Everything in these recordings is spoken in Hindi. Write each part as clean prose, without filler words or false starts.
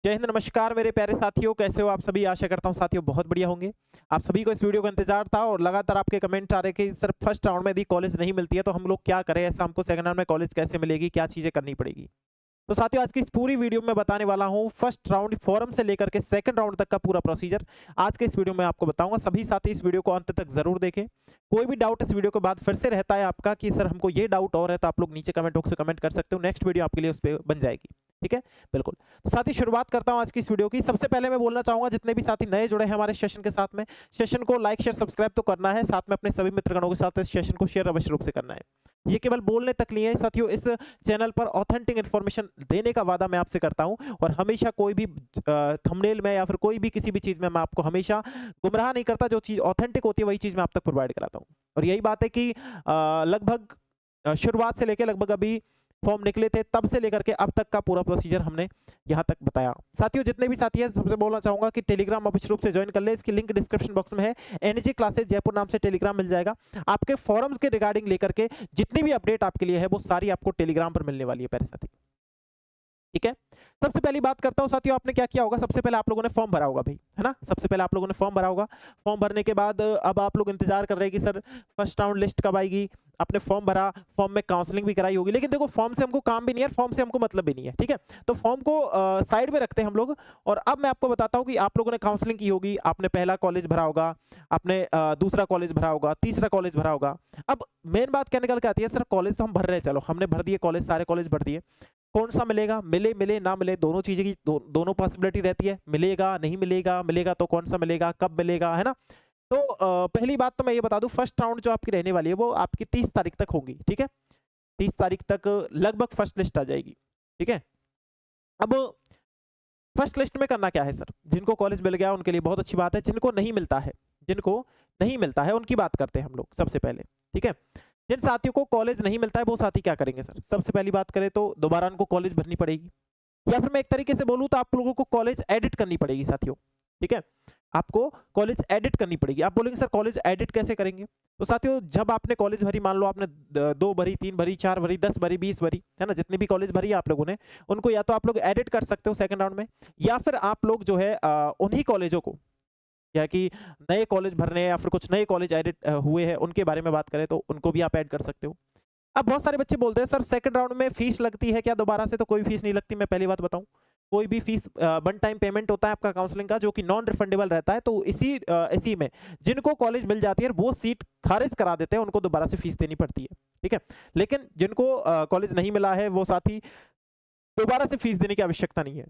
जय हिंद, नमस्कार मेरे प्यारे साथियों, कैसे हो आप सभी? आशा करता हूँ साथियों बहुत बढ़िया होंगे। आप सभी को इस वीडियो का इंतजार था और लगातार आपके कमेंट आ रहे कि सर फर्स्ट राउंड में यदि कॉलेज नहीं मिलती है तो हम लोग क्या करें? ऐसा हमको सेकंड राउंड में कॉलेज कैसे मिलेगी? क्या चीज़ें करनी पड़ेगी? तो साथियों आज की इस पूरी वीडियो में बताने वाला हूँ फर्स्ट राउंड फॉरम से लेकर के सेकंड राउंड तक का पूरा प्रोसीजर आज के इस वीडियो में आपको बताऊंगा। सभी साथी इस वीडियो को अंत तक जरूर देखें। कोई भी डाउट इस वीडियो के बाद फिर से रहता है आपका कि सर हमको ये डाउट और है, तो आप लोग नीचे कमेंट बॉक्स में कमेंट कर सकते हो। नेक्स्ट वीडियो आपके लिए उस पर बन जाएगी। ठीक है, बिल्कुल। तो साथी शुरुआत करता हूँ आज की इस वीडियो की। सबसे पहले मैं बोलना चाहूंगा जितने भी साथी नए जुड़े हैं हमारे सेशन के साथ में, सेशन को लाइक शेयर सब्सक्राइब तो करना है, साथ में अपने सभी मित्रगणों के साथ इस सेशन को शेयर अवश्य रूप से करना है। ये केवल बोलने तक नहीं है साथियों, इस चैनल पर ऑथेंटिक इन्फॉर्मेशन देने का वादा मैं आपसे करता हूं और हमेशा कोई भी थंबनेल में या फिर कोई भी किसी भी चीज में मैं आपको हमेशा गुमराह नहीं करता। जो चीज ऑथेंटिक होती है वही चीज मैं आप तक प्रोवाइड कराता हूं। और यही बात है कि लगभग शुरुआत से लेकर लगभग अभी फॉर्म निकले थे तब से लेकर के अब तक का पूरा प्रोसीजर हमने यहाँ तक बताया। साथियों जितने भी साथी हैं सबसे बोलना चाहूंगा कि टेलीग्राम अवश्य रूप से ज्वाइन कर ले। इसकी लिंक डिस्क्रिप्शन बॉक्स में है। एनजी क्लासेस जयपुर नाम से टेलीग्राम मिल जाएगा। आपके फॉरम्स के रिगार्डिंग लेकर के जितनी भी अपडेट आपके लिए है वो सारी आपको टेलीग्राम पर मिलने वाली है प्यारे साथी। ठीक है, सबसे पहली बात करता हूं साथियों, आपने क्या किया होगा? सबसे पहले आप लोगों ने फॉर्म भरा होगा भाई, है ना? सबसे पहले आप लोगों ने फॉर्म भरा होगा। फॉर्म भरने के बाद अब आप लोग इंतजार कर रहे हैं कि सर फर्स्ट राउंड लिस्ट कब आएगी। आपने फॉर्म भरा, फॉर्म में काउंसलिंग भी कराई होगी, लेकिन देखो फॉर्म से हमको काम भी नहीं है, फॉर्म से हमको मतलब भी नहीं है। ठीक है, तो फॉर्म को साइड में रखते हैं हम लोग। और अब मैं आपको बताता हूँ कि आप लोगों ने काउंसलिंग की होगी, आपने पहला कॉलेज भरा होगा, आपने दूसरा कॉलेज भरा होगा, तीसरा कॉलेज भरा होगा। अब मेन बात क्या निकल के आती है, सर कॉलेज तो हम भर रहे हैं, चलो हमने भर दिए कॉलेज, सारे कॉलेज भर दिए। कौन सा मिलेगा? मिले मिले ना मिले, दोनों चीजें की दोनों पॉसिबिलिटी रहती है। मिलेगा नहीं मिलेगा, मिलेगा तो कौन सा मिलेगा, कब मिलेगा, है ना? तो पहली बात तो मैं ये बता दूं, फर्स्ट राउंड जो आपकी रहने वाली है वो आपकी 30 तारीख तक होगी। ठीक है, 30 तारीख तक लगभग फर्स्ट लिस्ट आ जाएगी। ठीक है, अब फर्स्ट लिस्ट में करना क्या है सर? जिनको कॉलेज मिल गया उनके लिए बहुत अच्छी बात है, जिनको नहीं मिलता है, जिनको नहीं मिलता है उनकी बात करते हैं हम लोग सबसे पहले। ठीक है, जिन साथियों को कॉलेज नहीं मिलता है वो साथी क्या करेंगे सर? सबसे पहली बात करें तो दोबारा उनको कॉलेज भरनी पड़ेगी, या फिर मैं एक तरीके से बोलूं तो आप लोगों को कॉलेज एडिट करनी पड़ेगी साथियों। ठीक है, आपको कॉलेज एडिट करनी पड़ेगी। आप बोलेंगे सर कॉलेज एडिट कैसे करेंगे? तो साथियों जब आपने कॉलेज भरी, मान लो आपने 2 भरी, 3 भरी, 4 भरी, 10 भरी, 20 भरी, है ना? जितनी भी कॉलेज भरी है आप लोगों ने, उनको या तो आप लोग एडिट कर सकते हो सेकंड राउंड में, या फिर आप लोग जो है उन्हीं कॉलेजों को, या कि नए कॉलेज भरने या फिर कुछ नए कॉलेज एडिट हुए हैं उनके बारे में बात करें तो उनको भी आप ऐड कर सकते हो। अब बहुत सारे बच्चे बोलते हैं सर सेकंड राउंड में फीस लगती है क्या दोबारा से? तो कोई फीस नहीं लगती। मैं पहली बात बताऊं, कोई भी फीस वन टाइम पेमेंट होता है आपका काउंसलिंग का, जो कि नॉन रिफंडेबल रहता है। तो इसी में जिनको कॉलेज मिल जाती है वो सीट खारिज करा देते हैं, उनको दोबारा से फीस देनी पड़ती है। ठीक है, लेकिन जिनको कॉलेज नहीं मिला है वो साथी दोबारा से फीस देने की आवश्यकता नहीं है।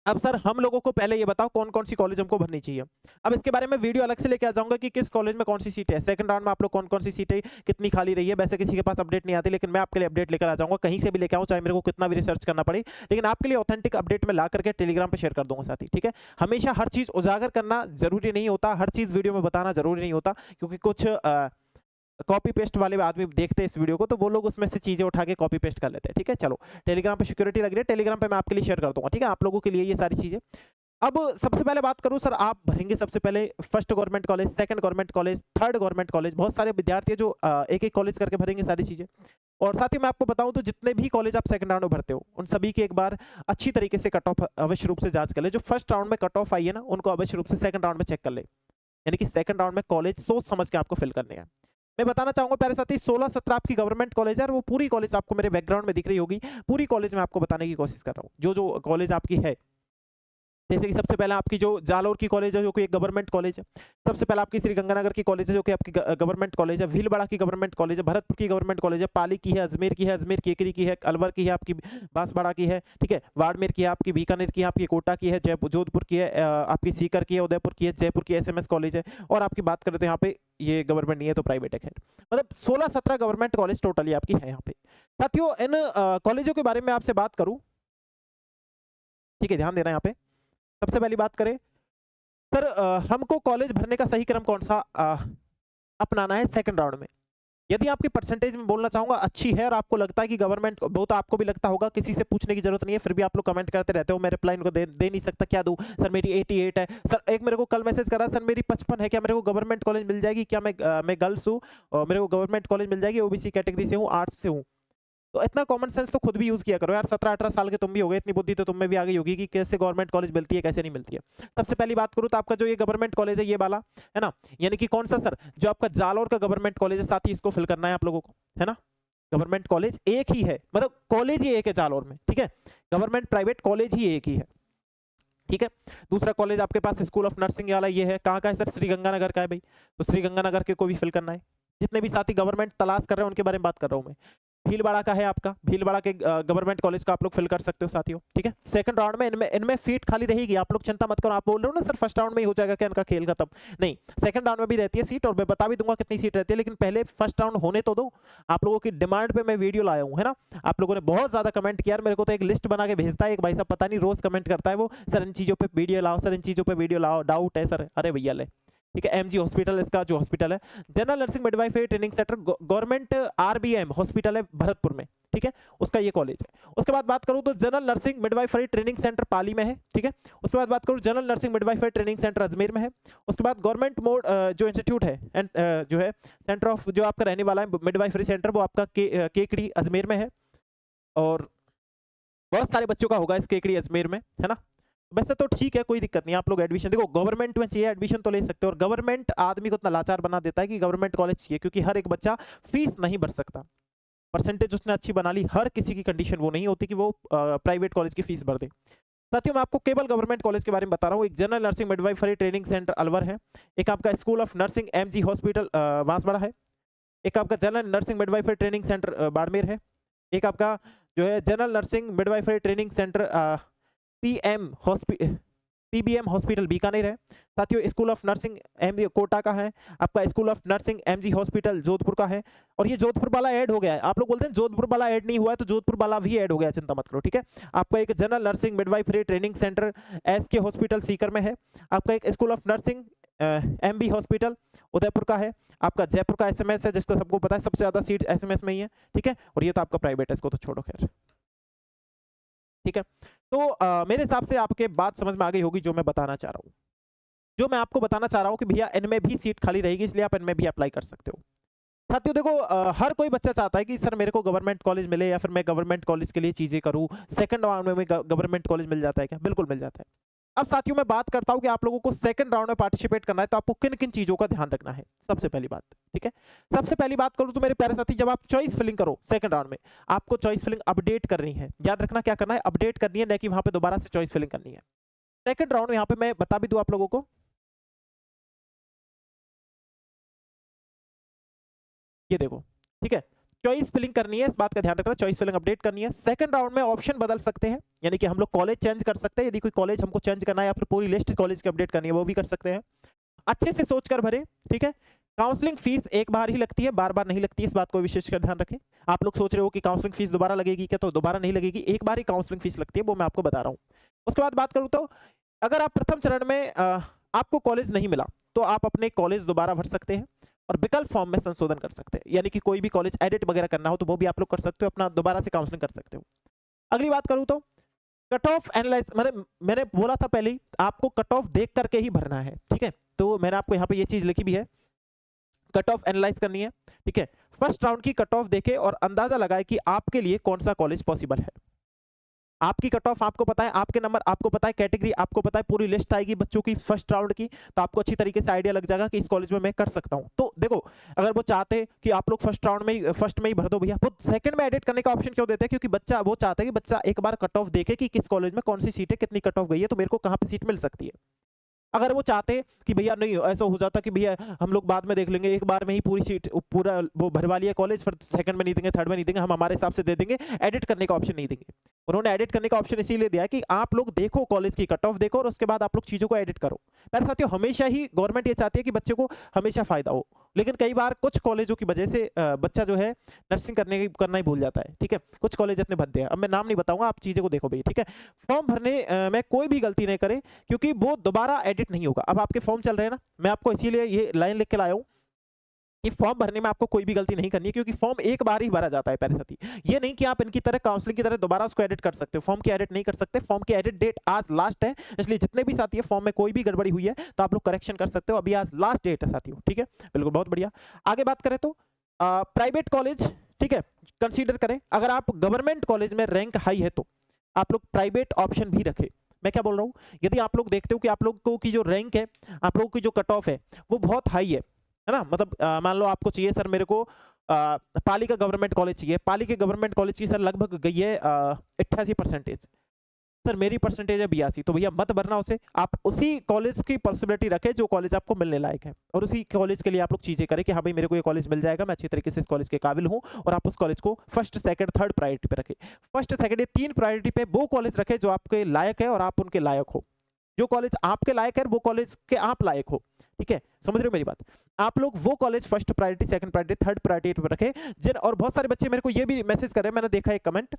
अब सर हम लोगों को पहले ये बताओ कौन कौन सी कॉलेज हमको भरनी चाहिए। अब इसके बारे में वीडियो अलग से लेके आ जाऊंगा कि किस कॉलेज में कौन सी सीट है, सेकंड राउंड में आप लोग कौन कौन सी सीटें कितनी खाली रही है। वैसे किसी के पास अपडेट नहीं आती, लेकिन मैं आपके लिए अपडेट लेकर आ जाऊंगा, कहीं से भी लेकर आऊँ, चाहे मेरे को कितना भी रिसर्च करना पड़े, लेकिन आपके लिए ऑथेंटिक अपडेट में ला करके टेलीग्राम पर शेयर कर दूंगा साथी। ठीक है, हमेशा हर चीज उजागर करना जरूरी नहीं होता, हर चीज वीडियो में बताना जरूरी नहीं होता, क्योंकि कुछ कॉपी पेस्ट वाले आदमी देखते हैं इस वीडियो को तो वो लोग उसमें से चीजें उठा के कॉपी पेस्ट कर लेते हैं। ठीक है, चलो टेलीग्राम पे सिक्योरिटी लग रही है, टेलीग्राम पे मैं आपके लिए शेयर कर दूंगा। ठीक है, आप लोगों के लिए ये सारी चीजें। अब सबसे पहले बात करूं सर, आप भरेंगे सबसे पहले first government college, second government college, third government college. बहुत सारे विद्यार्थी जो एक एक कॉलेज करके भरेंगे सारी चीजें। और साथ ही मैं आपको बताऊं तो जितने भी कॉलेज आप सेकंड राउंड में भरते हो उन सभी की एक बार अच्छी तरीके से कट ऑफ अवश्य रूप से जांच कर ले। जो फर्स्ट राउंड में कट ऑफ आई है ना, उनको अवश्य रूप से सेकंड राउंड में चेक कर ले। यानी कि सेकंड राउंड में कॉलेज सोच समझ के आपको फिल करने हैं। मैं बताना चाहूंगा प्यारे साथी, 16-17 आपकी गवर्नमेंट कॉलेज है और वो पूरी कॉलेज आपको मेरे बैकग्राउंड में दिख रही होगी। पूरी कॉलेज मैं आपको बताने की कोशिश कर रहा हूँ जो जो कॉलेज आपकी है। जैसे कि सबसे पहला आपकी जो जालोर की कॉलेज है जो कि एक गवर्नमेंट कॉलेज है। सबसे पहला आपकी श्री गंगानगर की कॉलेज है जो कि आपकी गवर्नमेंट कॉलेज है। भीलवाड़ा की गवर्नमेंट कॉलेज है, भरतपुर की गवर्नमेंट कॉलेज है, पाली की है, अजमेर की है, अजमेर केकरी की है, अलवर की है, आपकी बांसवाड़ा की है। ठीक है, बाड़मेर की है, आपकी बीकानेर की है, आपकी कोटा की है, जयपुर जोधपुर की है, आपकी सीकर की है, उदयपुर की है, जयपुर की एसएमएस कॉलेज है। और आपकी बात करें तो यहाँ पे ये गवर्नमेंट नहीं है तो प्राइवेट है। मतलब 16-17 गवर्नमेंट कॉलेज टोटली आपकी है यहाँ पे। साथियों इन कॉलेजों के बारे में आपसे बात करूं, ठीक है, ध्यान देना यहाँ पे। सबसे पहली बात करें सर, हमको कॉलेज भरने का सही क्रम कौन सा अपनाना है सेकंड राउंड में? यदि आपकी परसेंटेज में बोलना चाहूंगा अच्छी है और आपको लगता है कि गवर्नमेंट, वो तो आपको भी लगता होगा, किसी से पूछने की जरूरत नहीं है, फिर भी आप लोग कमेंट करते रहते हो, मैं रिप्लाई इनको दे नहीं सकता, क्या दूं सर? मेरी 88 है सर। एक मेरे को कल मैसेज करा, सर मेरी 55 है, क्या मेरे को गवर्नमेंट कॉलेज मिल जाएगी? क्या मैं गर्ल्स हूँ और मेरे को गवर्नमेंट कॉलेज मिल जाएगी? ओबीसी कैटेगरी से हूँ, आर्ट्स से हूँ। तो इतना कॉमन सेंस तो खुद भी यूज किया करो यार, 17-18 साल के तुम भी हो गए, इतनी बुद्धि तो तुम में भी आ गई होगी कि कैसे गवर्नमेंट कॉलेज मिलती है कैसे नहीं मिलती है। सबसे पहली बात करूँ तो आपका जो ये गवर्नमेंट कॉलेज है ये वाला, है ना, यानी कि कौन सा सर, जो आपका जालौर का गवर्नमेंट कॉलेज है, साथ ही इसको फिल करना है आप लोगों को, है ना। गवर्नमेंट कॉलेज एक ही है, मतलब कॉलेज ही एक है जालौर में, ठीक है, गवर्नमेंट प्राइवेट कॉलेज ही एक ही है, ठीक है। दूसरा कॉलेज आपके पास स्कूल ऑफ नर्सिंग वाला ये है, कहाँ का है सर, श्री गंगानगर का है भाई, तो श्री गंगानगर के को भी फिल करना है। जितने भी साथी गवर्नमेंट तलाश कर रहे हैं उनके बारे में बात कर रहा हूँ मैं। भीलवाड़ा का है आपका, भीलवाड़ा के गवर्नमेंट कॉलेज का आप लोग फिल कर सकते हो साथियों, ठीक है। सेकंड राउंड में इनमें सीट खाली रहेगी, आप लोग चिंता मत करो। आप बोल रहे हो ना सर फर्स्ट राउंड में ही हो जाएगा क्या इनका खेल खत्म, नहीं, सेकंड राउंड में भी रहती है सीट, और मैं बता भी दूंगा कितनी सीट रहती है, लेकिन पहले फर्स्ट राउंड होने तो दो। आप लोगों की डिमांड पे मैं वीडियो लाया हूँ, है ना। आप लोगों ने बहुत ज्यादा कमेंट किया, मेरे को तो एक लिस्ट बना के भेजता है एक भाई साहब, पता नहीं रोज कमेंट करता है वो, सर इन चीजों पर वीडियो लाओ, सर इन चीजों पर वीडियो लाओ, डाउट है सर, अरे भैया ले, ठीक है। एमजी हॉस्पिटल इसका जो हॉस्पिटल है, general nursing midwifery training centre, government RBM hospital है भरतपुर में, ठीक है, उसका ये कॉलेज है। उसके बाद बात करूं तो general nursing midwifery training centre Pali में है, ठीक है। उसके बाद बात करूं general nursing midwifery training centre Ajmer में है। उसके बाद गवर्नमेंट मोड जो इंस्टीट्यूट है एंड जो है सेंटर ऑफ जो आपका रहने वाला है मिडवाइफरी सेंटर, वो आपका केकड़ी अजमेर में है, और बहुत सारे बच्चों का होगा इस केकड़ी अजमेर में, है ना। वैसे तो ठीक है, कोई दिक्कत नहीं, आप लोग एडमिशन देखो, गवर्नमेंट में चाहिए एडमिशन तो ले सकते हो, और गवर्नमेंट आदमी को इतना लाचार बना देता है कि गवर्नमेंट कॉलेज चाहिए, क्योंकि हर एक बच्चा फीस नहीं भर सकता। परसेंटेज उसने अच्छी बना ली, हर किसी की कंडीशन वो नहीं होती कि वो प्राइवेट कॉलेज की फीस भर दे। साथियों मैं आपको केवल गवर्नमेंट कॉलेज के बारे में बता रहा हूँ। एक general nursing midwifery training centre Alwar है, एक आपका school of nursing MG hospital Banswara है, एक आपका general nursing midwifery training centre Barmer है, एक आपका जो है general nursing midwifery training centre PBM hospital Bikaner है। साथियों school of nursing MG Kota का है, आपका school of nursing MG hospital Jodhpur का है, और ये जोधपुर वाला ऐड हो गया है। आप लोग बोलते हैं जोधपुर वाला ऐड नहीं हुआ है, तो जोधपुर वाला भी ऐड हो गया, चिंता मत करो, ठीक है। आपका एक general nursing midwifery training centre SK hospital Sikar में है, आपका एक school of nursing MB hospital Udaipur का है, आपका जयपुर का एसएमएस है, जिसको सबको पता है सबसे ज्यादा सीट एसएमएस में ही है, ठीक है, और ये तो आपका प्राइवेट है, इसको तो छोड़ो खैर, ठीक है। तो मेरे हिसाब से आपके बात समझ में आ गई होगी जो मैं बताना चाह रहा हूँ। जो मैं आपको बताना चाह रहा हूँ कि भैया इनमें भी सीट खाली रहेगी, इसलिए आप इनमें भी अप्लाई कर सकते हो। साथियों देखो हर कोई बच्चा चाहता है कि सर मेरे को गवर्नमेंट कॉलेज मिले, या फिर मैं गवर्नमेंट कॉलेज के लिए चीजें करूँ। सेकंड राउंड में गवर्नमेंट कॉलेज मिल जाता है क्या? बिल्कुल मिल जाता है। अब साथियों मैं बात करता हूं कि आप लोगों को सेकंड राउंड में पार्टिसिपेट करना है, तो आपको किन किन चीजों का ध्यान रखना है। सबसे पहली बात, ठीक है, सबसे पहली बात करूं तो मेरे प्यारे साथी, जब आप चॉइस फिलिंग करो सेकंड राउंड में, आपको चॉइस फिलिंग अपडेट करनी है। याद रखना क्या करना है, अपडेट करनी है, न कि वहां पे दोबारा से चॉइस फिलिंग करनी है। सेकंड राउंड में यहां पे मैं बता भी दूं आप लोगों को, ये देखो, ठीक है, चॉइस फिलिंग करनी है, इस बात का ध्यान रखना, चॉइस फिलिंग अपडेट करनी है। सेकंड राउंड में ऑप्शन बदल सकते हैं, यानी कि हम लोग कॉलेज चेंज कर सकते हैं, यदि कोई कॉलेज हमको चेंज करना है, या फिर पूरी लिस्ट कॉलेज की अपडेट करनी है, वो भी कर सकते हैं। अच्छे से सोच कर भरे, ठीक है। काउंसलिंग फीस एक बार ही लगती है, बार बार नहीं लगती है, इस बात को विशेष कर ध्यान रखें। आप लोग सोच रहे हो कि काउंसलिंग फीस दोबारा लगेगी क्या, तो दोबारा नहीं लगेगी, एक बार ही काउंसलिंग फीस लगती है, वो मैं आपको बता रहा हूँ। उसके बाद बात करूँ तो अगर आप प्रथम चरण में आपको कॉलेज नहीं मिला, तो आप अपने कॉलेज दोबारा भर सकते हैं, और विकल्प फॉर्म में संशोधन कर सकते हैं, यानी कि कोई भी कॉलेज एडिट वगैरह करना हो तो वो भी आप लोग कर सकते हो, अपना दोबारा से काउंसलिंग कर सकते हो। अगली बात करूं तो कट ऑफ एनालाइज, मैंने बोला था पहले ही, आपको कट ऑफ देख करके ही भरना है, ठीक है। तो मैंने आपको यहाँ पे ये चीज लिखी भी है, कट ऑफ एनालाइज करनी है, ठीक है। फर्स्ट राउंड की कट ऑफ देखे और अंदाजा लगाए कि आपके लिए कौन सा कॉलेज पॉसिबल है। आपकी कट ऑफ आपको पता है, आपके नंबर आपको पता है, कैटेगरी आपको पता है, पूरी लिस्ट आएगी बच्चों की फर्स्ट राउंड की, तो आपको अच्छी तरीके से आइडिया लग जाएगा कि इस कॉलेज में मैं कर सकता हूं। तो देखो अगर वो चाहते कि आप लोग फर्स्ट राउंड में फर्स्ट में ही भर दो भैया, वो सेकंड में एडिट करने का ऑप्शन क्यों देते हैं? क्योंकि बच्चा वो चाहता है कि बच्चा एक बार कट ऑफ देखे कि किस कॉलेज में कौन सी सीट है, कितनी कट ऑफ गई है, तो मेरे को कहाँ पे सीट मिल सकती है। अगर वो चाहते कि भैया नहीं, ऐसा हो जाता कि भैया हम लोग बाद में देख लेंगे, एक बार में ही पूरी सीट पूरा वो भरवा लिया कॉलेज, फिर सेकंड में नहीं देंगे, थर्ड में नहीं देंगे, हम हमारे हिसाब से दे देंगे, एडिट करने का ऑप्शन नहीं देंगे। उन्होंने एडिट करने का ऑप्शन इसीलिए दिया कि आप लोग देखो कॉलेज की कट ऑफ देखो, और उसके बाद आप लोग चीजों को एडिट करो। मेरे साथियों हमेशा ही गवर्नमेंट ये चाहती है कि बच्चे को हमेशा फायदा हो, लेकिन कई बार कुछ कॉलेजों की वजह से बच्चा जो है नर्सिंग करना ही भूल जाता है, ठीक है। कुछ कॉलेज इतने भद्दे हैं, अब मैं नाम नहीं बताऊंगा, आप चीजें को देखो भाई, ठीक है। फॉर्म भरने में कोई भी गलती नहीं करे, क्योंकि वो दोबारा एडिट नहीं होगा। अब आपके फॉर्म चल रहे हैं ना, मैं आपको इसीलिए ये लाइन लिख के लाया हूं कि फॉर्म भरने में आपको कोई भी गलती नहीं करनी है, क्योंकि फॉर्म एक बार ही भरा जाता है प्यारे साथी। ये नहीं कि आप इनकी तरह काउंसलिंग की तरह दोबारा उसको एडिट कर सकते हो, फॉर्म की एडिट नहीं कर सकते। फॉर्म की एडिट डेट आज लास्ट है, इसलिए जितने भी साथी है फॉर्म में कोई भी गड़बड़ी हुई है तो आप लोग करेक्शन कर सकते हो, अभी आज लास्ट डेट है साथियों, ठीक है। बिल्कुल बहुत बढ़िया। आगे बात करें तो प्राइवेट कॉलेज, ठीक है, कंसीडर करें। अगर आप गवर्नमेंट कॉलेज में रैंक हाई है तो आप लोग प्राइवेट ऑप्शन भी रखें। मैं क्या बोल रहा हूँ, यदि आप लोग देखते हो कि आप लोगों की जो रैंक है, आप लोगों की जो कट ऑफ है वो बहुत हाई है ना, मतलब मान लो आपको चाहिए सर मेरे को पाली का गवर्नमेंट कॉलेज चाहिए, पाली के गवर्नमेंट कॉलेज की सर लगभग गई है 88%। सर मेरी परसेंटेज है 82, तो भैया मत भरना उसे, आप उसी कॉलेज की पॉसिबिलिटी रखें जो कॉलेज आपको मिलने लायक है, और उसी कॉलेज के लिए आप लोग चीजें करें कि हाँ भाई मेरे को ये कॉलेज मिल जाएगा, मैं अच्छी तरीके से इस कॉलेज के काबिल हूँ, और आप उस कॉलेज को फर्स्ट सेकंड थर्ड प्रायोरिटी पे रखें। फर्स्ट सेकंड ये 3 प्रायोरिटी पे वो कॉलेज रखें जो आपके लायक है और आप उनके लायक हो। जो कॉलेज आपके लायक है वो कॉलेज के आप लायक हो, ठीक है, समझ रहे हो मेरी बात। आप लोग वो college first priority, second priority, third priority पे रखें। जिन और बहुत सारे बच्चे मेरे को ये भी मैसेज कर रहे हैं, मैंने देखा एक कमेंट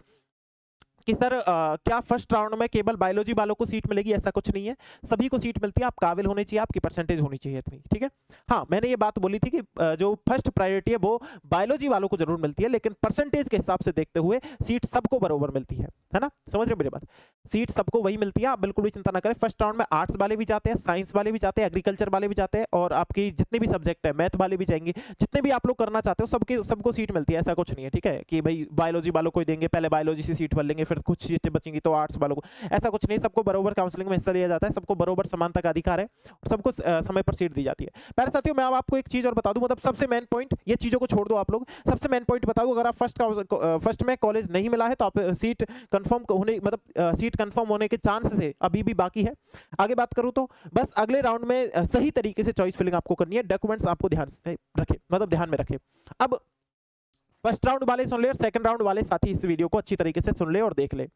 कि सर क्या फर्स्ट राउंड में केवल बायोलॉजी वालों को सीट मिलेगी? ऐसा कुछ नहीं है, सभी को सीट मिलती है, आप काबिल होने चाहिए, आपकी परसेंटेज होनी चाहिए इतनी, ठीक है। हाँ, मैंने ये बात बोली थी कि जो फर्स्ट प्रायोरिटी है वो बायोलॉजी वालों को जरूर मिलती है, लेकिन परसेंटेज के हिसाब से देखते हुए सीट सबको बराबर मिलती है ना, समझ रहे हो मेरी बात। सीट सबको वही मिलती है, आप बिल्कुल भी चिंता ना करें। फर्स्ट राउंड में आर्ट्स वाले भी जाते हैं, साइंस वाले भी जाते हैं, एग्रीकल्चर वाले भी जाते हैं, और आपकी जितने भी सब्जेक्ट है मैथ वाले भी जाएंगे, जितने भी आप लोग करना चाहते हो सबको सीट मिलती है। ऐसा कुछ नहीं है, ठीक है, कि भाई बायोलॉजी वालों को ही देंगे, पहले बायोलॉजी से सीट भर लेंगे फिर कुछ सीटें बचेंगी तो आर्ट्स वालों को, ऐसा कुछ नहीं। सबको बराबर काउंसलिंग में हिस्सा लिया जाता है, सबको बराबर समानता का अधिकार है, और सबको समय पर सीट दी जाती है। प्यारे साथियों, मैं अब आपको एक चीज और बता दूं, मतलब सबसे मेन पॉइंट, ये चीजों को छोड़ दो आप लोग, सबसे मेन पॉइंट बता दूं, अगर आप फर्स्ट में कॉलेज नहीं मिला है तो आप सीट कंफर्म होने, मतलब सीट कंफर्म होने के चांस से अभी भी बाकी है। आगे बात करूं तो बस अगले राउंड में सही तरीके से चॉइस फिलिंग आपको करनी है, डॉक्यूमेंट्स आपको ध्यान से रखें, मतलब ध्यान में रखें। अब फर्स्ट राउंड वाले सुन ले और सेकंड राउंड वाले साथी इस वीडियो को अच्छी तरीके से सुन ले और देख ले।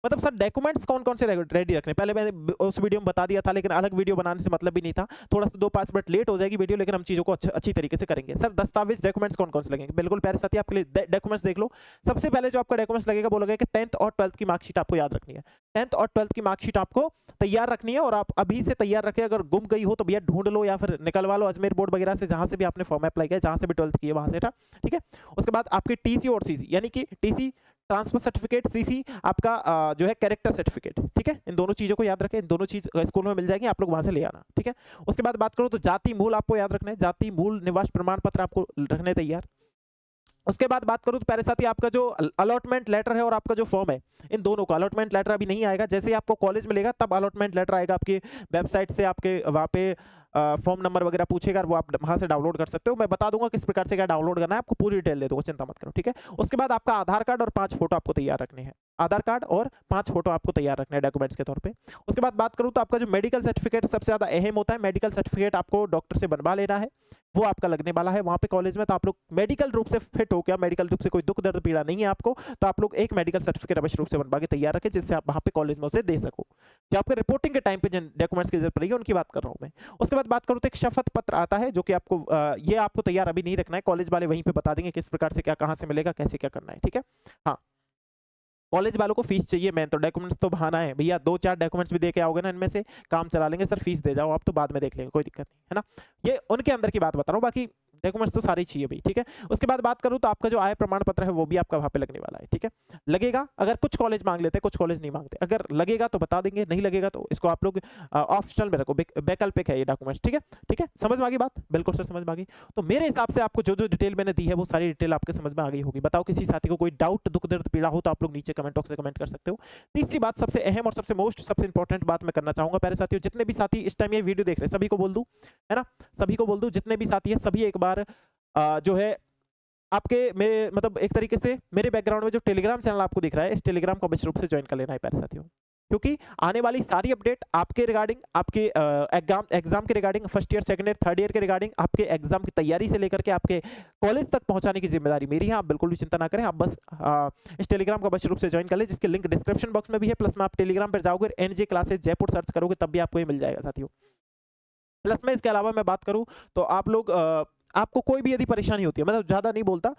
मतलब सर डॉक्यूमेंट्स कौन कौन से रेडी रखने, पहले मैंने उस वीडियो में बता दिया था, लेकिन अलग वीडियो बनाने से मतलब भी नहीं था, थोड़ा सा 2-5 मिनट लेट हो जाएगी वीडियो, लेकिन हम चीज़ों को अच्छी तरीके से करेंगे। सर दस्तावेज डॉक्यूमेंट्स कौन कौन से लगेंगे, बिल्कुल प्यारे साथी आपके लिए डॉक्यूमेंट्स देख लो। सबसे पहले जो आपका डॉक्यूमेंट्स लगेगा वो लगेगा कि 10th और 12th की मार्कशीट आपको याद रखनी है। 10th और 12th की मार्कशीट आपको तैयार रखनी है, और आप अभी से तैयार रखें, अगर गुम गई हो तो भैया ढूंढ लो या फिर निकलवा लो अजमेर बोर्ड वगैरह से, जहां से भी आपने फॉर्म अप्लाई किया, जहां से भी 12th की है वहां से, ठीक है। उसके बाद आपकी टीसी और सीसी, यानी कि टीसी ट्रांसफर सर्टिफिकेट, सीसी आपका जो है कैरेक्टर सर्टिफिकेट, ठीक है। इन दोनों चीजों को याद रखें, इन दोनों चीज स्कूल में मिल जाएगी, आप लोग वहां से ले आना, ठीक है। उसके बाद बात करो तो जाति मूल आपको याद रखना है, जाति मूल निवास प्रमाण पत्र आपको रखने तैयार। उसके बाद बात करूं तो प्यारे साथी आपका जो अलॉटमेंट लेटर है और आपका जो फॉर्म है, इन दोनों का अलॉटमेंट लेटर अभी नहीं आएगा, जैसे ही आपको कॉलेज मिलेगा तब अलॉटमेंट लेटर आएगा आपकी वेबसाइट से, आपके वहाँ पे फॉर्म नंबर वगैरह पूछेगा, वो आप वहाँ से डाउनलोड कर सकते हो। मैं बता दूंगा किस प्रकार से क्या डाउनलोड करना है, आपको पूरी डिटेल दे दूंगा, चिंता मत करो, ठीक है। उसके बाद आपका आधार कार्ड और 5 फोटो आपको तैयार रखने हैं, आधार कार्ड और 5 फोटो आपको तैयार रखने हैं डॉक्यूमेंट्स के तौर पे। उसके बाद बात करूँ तो आपका जो मेडिकल सर्टिफिकेट सबसे ज़्यादा अहम होता है, मेडिकल सर्टिफिकेट आपको डॉक्टर से बनवा लेना है, वो आपका लगने वाला है वहाँ पे कॉलेज में, तो आप लोग मेडिकल रूप से फिट हो क्या, मेडिकल रूप से कोई दुख दर्द पीड़ा नहीं है आपको, तो आप लोग एक मेडिकल सर्टिफिकेट अवश्य रूप से बनवा के तैयार रखें, जिससे आप वहाँ पे कॉलेज में उसे दे सको। जो आपके रिपोर्टिंग के टाइम पे जिन डॉक्यूमेंट्स की जरूरत पड़ेगी उनकी बात कर रहा हूँ मैं। उसके बाद बात करूँ तो एक शपथ पत्र आता है, जो कि आपको ये आपको तैयार अभी नहीं रखना है, कॉलेज वाले वहीं पे बता देंगे किस प्रकार से क्या कहाँ से मिलेगा, कैसे क्या करना है, ठीक है। हाँ, कॉलेज वालों को फीस चाहिए, मैं तो डॉक्यूमेंट्स तो बहाना है भैया, 2-4 डॉक्यूमेंट्स भी दे के आओगे ना, इनमें से काम चला लेंगे, सर फीस दे जाओ आप तो बाद में देख लेंगे, कोई दिक्कत नहीं है ना। ये उनके अंदर की बात बता रहा हूँ, बाकी डॉक्यूमेंट्स तो सारे चाहिए भाई, ठीक है। उसके बाद बात करूँ तो आपका जो आय प्रमाण पत्र है वो भी आपका वहाँ पे लगने वाला है, ठीक है। लगेगा, अगर कुछ कॉलेज मांग लेते हैं, कुछ कॉलेज नहीं मांगते, अगर लगेगा तो बता देंगे, नहीं लगेगा तो इसको आप लोग ऑप्शनल में रखो, वैकल्पिक है ये डॉक्यूमेंट्स, ठीक है, ठीक है। समझ में आ गई बात, बिल्कुल सर समझ में आ गई। तो मेरे हिसाब से आपको जो जो डिटेल मैंने दी है वो सारी डिटेल आपके समझ में आ गई होगी। बताओ किसी साथी को कोई डाउट, दुख दर्द पीड़ा हो तो आप लोग नीचे कमेंट बॉक्स से कमेंट कर सकते हो। तीसरी बात, सबसे अहम और सबसे मोस्ट सबसे इंपॉर्टेंट बात मैं करना चाहूंगा प्यारे साथियों, जितने भी साथी इस टाइम ये वीडियो देख रहे हैं सभी को बोल दूं, है ना, सभी को बोल दूं, जितने भी साथी है सभी एक बार जो है आपके मेरे मतलब एक तरीके से मेरे बैकग्राउंड में जो टेलीग्राम चैनल आपको दिख रहा है, इस टेलीग्राम को अवश्य रूप से ज्वाइन कर लेना है प्यारे साथियों, क्योंकि आने वाली सारी अपडेट आपके रिगार्डिंग, आपके एग्जाम के regarding, first year, second year, third year के रिगार्डिंग, आपके एग्जाम की तैयारी से लेकर के आपके कॉलेज तक पहुंचाने की जिम्मेदारी मेरी है। आप बिल्कुल भी चिंता ना करें, आप बस इस टेलीग्राम को अवश्य रूप से ज्वाइन कर ले, जिसके लिंक डिस्क्रिप्शन बॉक्स में भी है, प्लस में आप टेलीग्राम पर जाओगे एनजे क्लासेस जयपुर सर्च करोगे तब भी आपको ये मिल जाएगा साथियों। प्लस में इसके अलावा मैं बात करूं तो आप लोग आपको कोई भी यदि परेशानी होती है, मतलब ज़्यादा नहीं बोलता,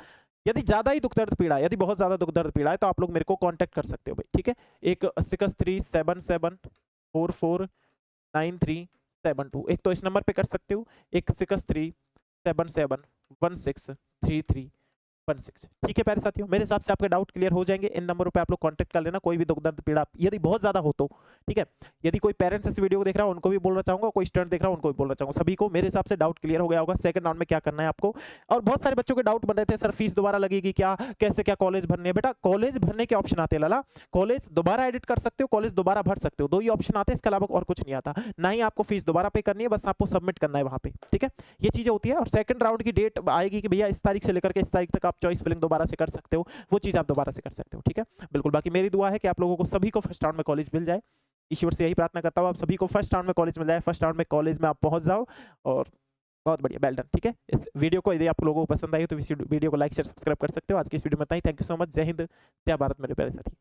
यदि ज़्यादा ही दुख दर्द पीड़ा है, यदि बहुत ज़्यादा दुख दर्द पीड़ा है तो आप लोग मेरे को कांटेक्ट कर सकते हो भाई, ठीक है। एक 6377449372, एक तो इस नंबर पे कर सकते हो, एक 63771633 16। ठीक है प्यारे साथियों, मेरे हिसाब से आपके डाउट क्लियर हो जाएंगे। इन नंबरों पे आप लोग कांटेक्ट कर लेना, कोई भी दुख दर्द पीड़ा यदि बहुत ज्यादा हो तो। ठीक है, यदि कोई पेरेंट्स इस वीडियो को देख रहा है उनको भी बोलना चाहूंगा, कोई स्टूडेंट देख रहा है उनको भी बोलना चाहूंगा, सभी को मेरे हिसाब से डाउट क्लियर हो गया होगा सेकंड राउंड में क्या करना है आपको। और बहुत सारे बच्चों के डाउट बन रहे थे, सर फीस दोबारा लगेगी क्या, कैसे क्या कॉलेज भरने है। बेटा कॉलेज भरने के ऑप्शन आते हैं लाला, कॉलेज दोबारा एडिट कर सकते हो, कॉलेज दोबारा भर सकते हो, दो ही ऑप्शन आते हैं, इसके अलावा और कुछ नहीं आता। ना ही आपको फीस दोबारा पे करनी है, बस आपको सबमिट करना है वहां पे। ठीक है, ये चीजें होती है। और सेकंड राउंड की डेट आएगी कि भैया इस तारीख से लेकर के इस तारीख तक आप चॉइस फिलिंग दोबारा से कर सकते हो, वो चीज आप दोबारा से कर सकते हो। ठीक है, बिल्कुल। बाकी मेरी दुआ है कि आप लोगों को सभी को फर्स्ट राउंड में कॉलेज मिल जाए, ईश्वर से यही प्रार्थना करता हूँ आप सभी को फर्स्ट राउंड में कॉलेज मिल जाए, फर्स्ट राउंड में कॉलेज में आप पहुंच जाओ। और बहुत बढ़िया, वेल डन। ठीक है, इस वीडियो को यदि आप लोगों को पसंद आई तो इस वीडियो को लाइक शेयर सब्सक्राइब कर सकते हो। आज की इस वीडियो में इतना ही। Thank you so much. जय हिंद, जय भारत मेरे प्यारे साथी।